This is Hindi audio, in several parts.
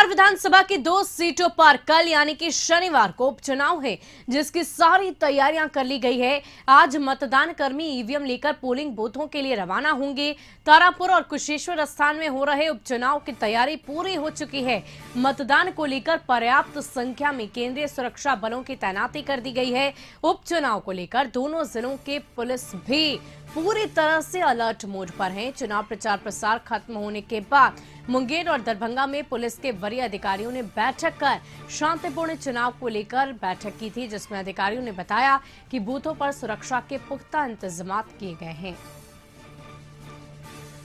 बिहार विधानसभा की 2 सीटों पर कल यानी कि शनिवार को उपचुनाव है, जिसकी सारी तैयारियां कर ली गई है। आज मतदान कर्मी ईवीएम लेकर पोलिंग बूथों के लिए रवाना होंगे। तारापुर और कुशेश्वर स्थान में हो रहे उपचुनाव की तैयारी पूरी हो चुकी है। मतदान को लेकर पर्याप्त संख्या में केंद्रीय सुरक्षा बलों की तैनाती कर दी गई है। उपचुनाव को लेकर दोनों जिलों के पुलिस भी पूरी तरह से अलर्ट मोड पर हैं। चुनाव प्रचार प्रसार खत्म होने के बाद मुंगेर और दरभंगा में पुलिस के वरीय अधिकारियों ने बैठक कर शांतिपूर्ण चुनाव को लेकर बैठक की थी, जिसमें अधिकारियों ने बताया कि बूथों पर सुरक्षा के पुख्ता इंतजाम किए गए हैं।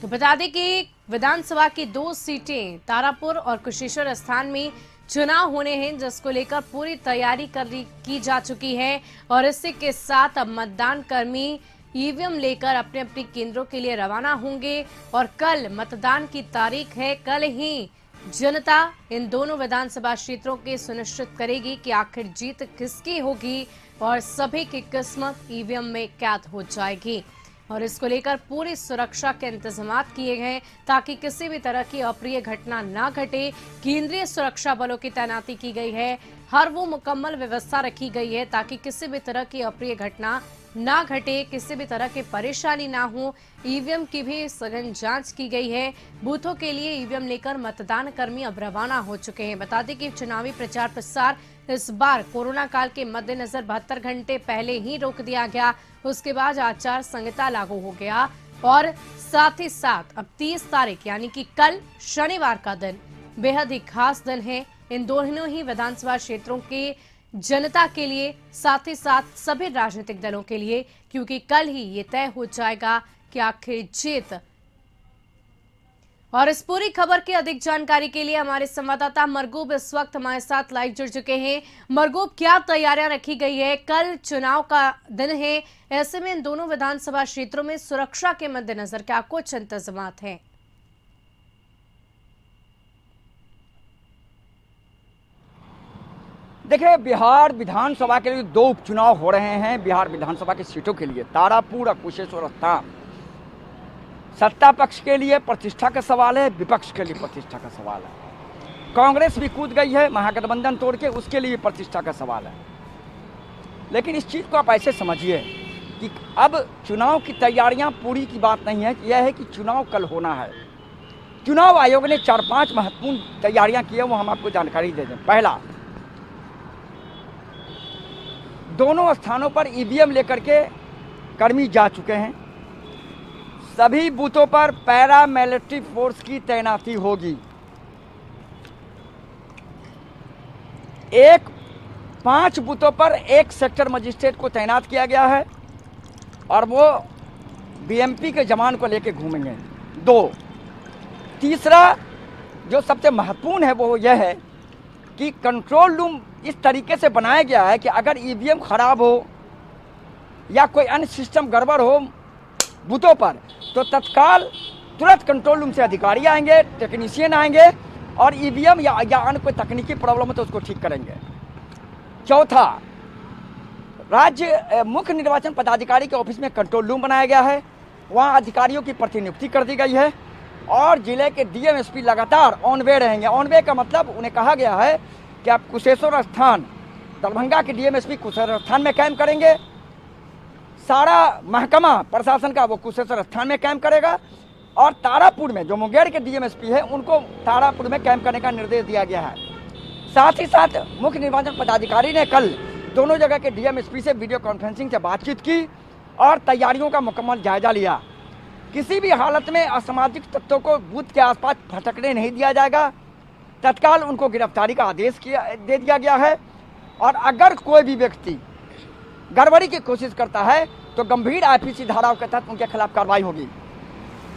तो बता दें कि विधानसभा की 2 सीटें तारापुर और कुशेश्वर स्थान में चुनाव होने हैं, जिसको लेकर पूरी तैयारी की जा चुकी है। और इसी के साथ अब मतदान कर्मी ईवीएम लेकर अपने अपने केंद्रों के लिए रवाना होंगे और कल मतदान की तारीख है। कल ही जनता इन दोनों विधानसभा क्षेत्रों के सुनिश्चित करेगी कि आखिर जीत किसकी होगी और सभी की किस्मत ईवीएम में कैद हो जाएगी। और इसको लेकर पूरी सुरक्षा के इंतजाम किए गए ताकि किसी भी तरह की अप्रिय घटना ना घटे। केंद्रीय सुरक्षा बलों की तैनाती की गई है। हर वो मुकम्मल व्यवस्था रखी गई है ताकि किसी भी तरह की अप्रिय घटना ना घटे, किसी भी तरह की परेशानी ना हो। ईवीएम की भी सघन जांच की गई है। बूथों के लिए ईवीएम लेकर मतदान कर्मी अब रवाना हो चुके हैं। बता दें कि चुनावी प्रचार प्रसार इस बार कोरोना काल के मद्देनजर 72 घंटे पहले ही रोक दिया गया। उसके बाद आचार संहिता लागू हो गया और साथ ही साथ अब 30 तारीख यानी कि कल शनिवार का दिन बेहद ही खास दिन है इन दोनों ही विधानसभा क्षेत्रों के जनता के लिए, साथ ही साथ सभी राजनीतिक दलों के लिए, क्योंकि कल ही ये तय हो जाएगा कि आखिर जीत। और इस पूरी खबर की अधिक जानकारी के लिए हमारे संवाददाता मरगूब इस वक्त हमारे साथ लाइव जुड़ चुके हैं। मरगूब, क्या तैयारियां रखी गई है? कल चुनाव का दिन है, ऐसे में इन दोनों विधानसभा क्षेत्रों में सुरक्षा के मद्देनजर क्या कुछ इंतजाम हैं? देखिए, बिहार विधानसभा के लिए 2 उपचुनाव हो रहे हैं। बिहार विधानसभा की सीटों के लिए तारापुर और कुशेश्वर स्थान। सत्ता पक्ष के लिए प्रतिष्ठा का सवाल है, विपक्ष के लिए प्रतिष्ठा का सवाल है। कांग्रेस भी कूद गई है महागठबंधन तोड़ के, उसके लिए प्रतिष्ठा का सवाल है। लेकिन इस चीज़ को आप ऐसे समझिए कि अब चुनाव की तैयारियां पूरी की बात नहीं है, यह है कि चुनाव कल होना है। चुनाव आयोग ने 4-5 महत्वपूर्ण तैयारियां की है, वो हम आपको जानकारी दे दें। पहला, दोनों स्थानों पर ईवीएम लेकर के कर्मी जा चुके हैं। सभी बूथों पर पैरामिलिट्री फोर्स की तैनाती होगी। 5 बूथों पर 1 सेक्टर मजिस्ट्रेट को तैनात किया गया है और वो बीएमपी के जवान को लेकर घूमेंगे। 2, तीसरा जो सबसे महत्वपूर्ण है वो यह है कि कंट्रोल रूम इस तरीके से बनाया गया है कि अगर ईवीएम खराब हो या कोई अन्य सिस्टम गड़बड़ हो बूथों पर, तो तत्काल तुरंत कंट्रोल रूम से अधिकारी आएंगे, टेक्नीशियन आएंगे और ईवीएम या अन्य कोई तकनीकी प्रॉब्लम है तो उसको ठीक करेंगे। चौथा, राज्य मुख्य निर्वाचन पदाधिकारी के ऑफिस में कंट्रोल रूम बनाया गया है, वहाँ अधिकारियों की प्रतिनियुक्ति कर दी गई है और जिले के डीएमएसपी लगातार ऑन वे रहेंगे। ऑन वे का मतलब उन्हें कहा गया है कि आप कुशेश्वर स्थान, दरभंगा के डीएमएसपी कुशेश्वर स्थान में कैंप करेंगे, सारा महकमा प्रशासन का वो कुशेश्वर स्थान में कैंप करेगा और तारापुर में जो मुंगेर के डीएमएसपी है उनको तारापुर में कैंप करने का निर्देश दिया गया है। साथ ही साथ मुख्य निर्वाचन पदाधिकारी ने कल दोनों जगह के डीएमएसपी से वीडियो कॉन्फ्रेंसिंग से बातचीत की और तैयारियों का मुकम्मल जायजा लिया। किसी भी हालत में असामाजिक तत्वों को बूथ के आसपास भटकने नहीं दिया जाएगा। तत्काल उनको गिरफ्तारी का आदेश दे दिया गया है और अगर कोई भी व्यक्ति गड़बड़ी की कोशिश करता है तो गंभीर आईपीसी धाराओं के तहत उनके खिलाफ कार्रवाई होगी।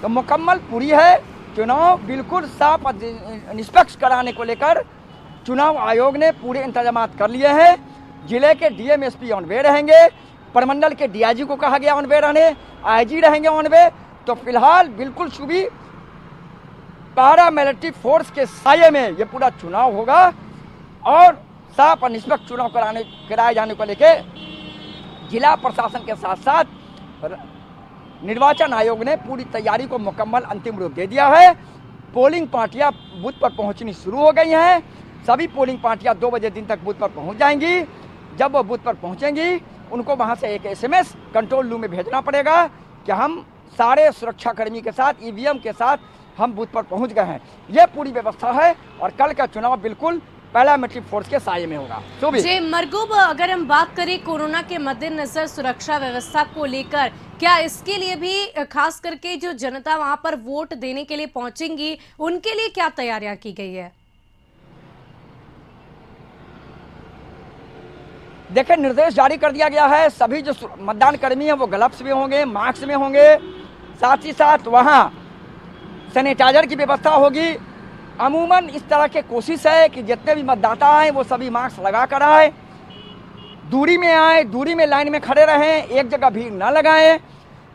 तो मुकम्मल पूरी है। चुनाव बिल्कुल साफ और निष्पक्ष कराने को लेकर चुनाव आयोग ने पूरे इंतजाम कर लिए हैं। जिले के डीएमएसपी ऑन वे रहेंगे, प्रमंडल के डीआईजी को कहा गया ऑन वे रहने, आईजी रहेंगे ऑन वे। तो फिलहाल बिल्कुल सुबह पैरामिलिट्री फोर्स के साये में ये पूरा चुनाव होगा और साफ और निष्पक्ष चुनाव कराए जाने को लेकर जिला प्रशासन के साथ साथ निर्वाचन आयोग ने पूरी तैयारी को मुकम्मल अंतिम रूप दे दिया है। पोलिंग पार्टियां बूथ पर पहुंचनी शुरू हो गई हैं। सभी पोलिंग पार्टियां 2 बजे दिन तक बूथ पर पहुंच जाएंगी। जब वो बूथ पर पहुंचेंगी उनको वहां से एक SMS कंट्रोल रूम में भेजना पड़ेगा कि हम सारे सुरक्षाकर्मी के साथ EVM के साथ हम बूथ पर पहुंच गए हैं। ये पूरी व्यवस्था है और कल का चुनाव बिल्कुल पैरामिलिट्री फोर्स के साये में होगा। जी मरगूब, अगर हम बात करें कोरोना के मद्देनजर सुरक्षा व्यवस्था को लेकर, क्या इसके लिए भी खास करके जो जनता वहां पर वोट देने के लिए पहुंचेंगी उनके लिए क्या तैयारियां की गई है? देखिए, निर्देश जारी कर दिया गया है। सभी जो मतदान कर्मी हैं वो ग्लव्स में होंगे, मास्क में होंगे, साथ ही साथ वहां सैनिटाइजर की व्यवस्था होगी। अमूमन इस तरह की कोशिश है कि जितने भी मतदाता हैं वो सभी मास्क लगा कर आए, दूरी में आए, दूरी में लाइन में खड़े रहें, एक जगह भीड़ न लगाएं।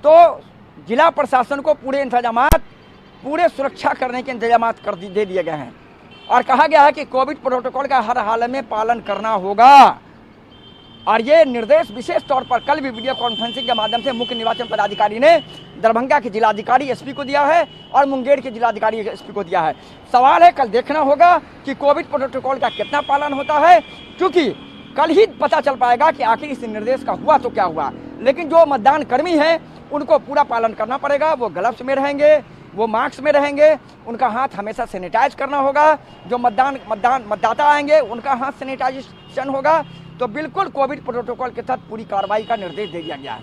तो जिला प्रशासन को पूरे सुरक्षा करने के इंतजाम दे दिए गए हैं और कहा गया है कि कोविड प्रोटोकॉल का हर हाल में पालन करना होगा। और ये निर्देश विशेष तौर पर कल भी वीडियो कॉन्फ्रेंसिंग के माध्यम से मुख्य निर्वाचन पदाधिकारी ने दरभंगा के जिलाधिकारी SP को दिया है और मुंगेर के जिलाधिकारी SP को दिया है। सवाल है, कल देखना होगा कि कोविड प्रोटोकॉल का कितना पालन होता है, क्योंकि कल ही पता चल पाएगा कि आखिर इस निर्देश का हुआ तो क्या हुआ। लेकिन जो मतदान कर्मी हैं उनको पूरा पालन करना पड़ेगा। वो ग्लव्स में रहेंगे, वो मास्क में रहेंगे, उनका हाथ हमेशा सैनिटाइज करना होगा। जो मतदाता आएंगे उनका हाथ सैनिटाइजेशन होगा। तो बिल्कुल कोविड प्रोटोकॉल के तहत पूरी कार्रवाई का निर्देश दे दिया गया है।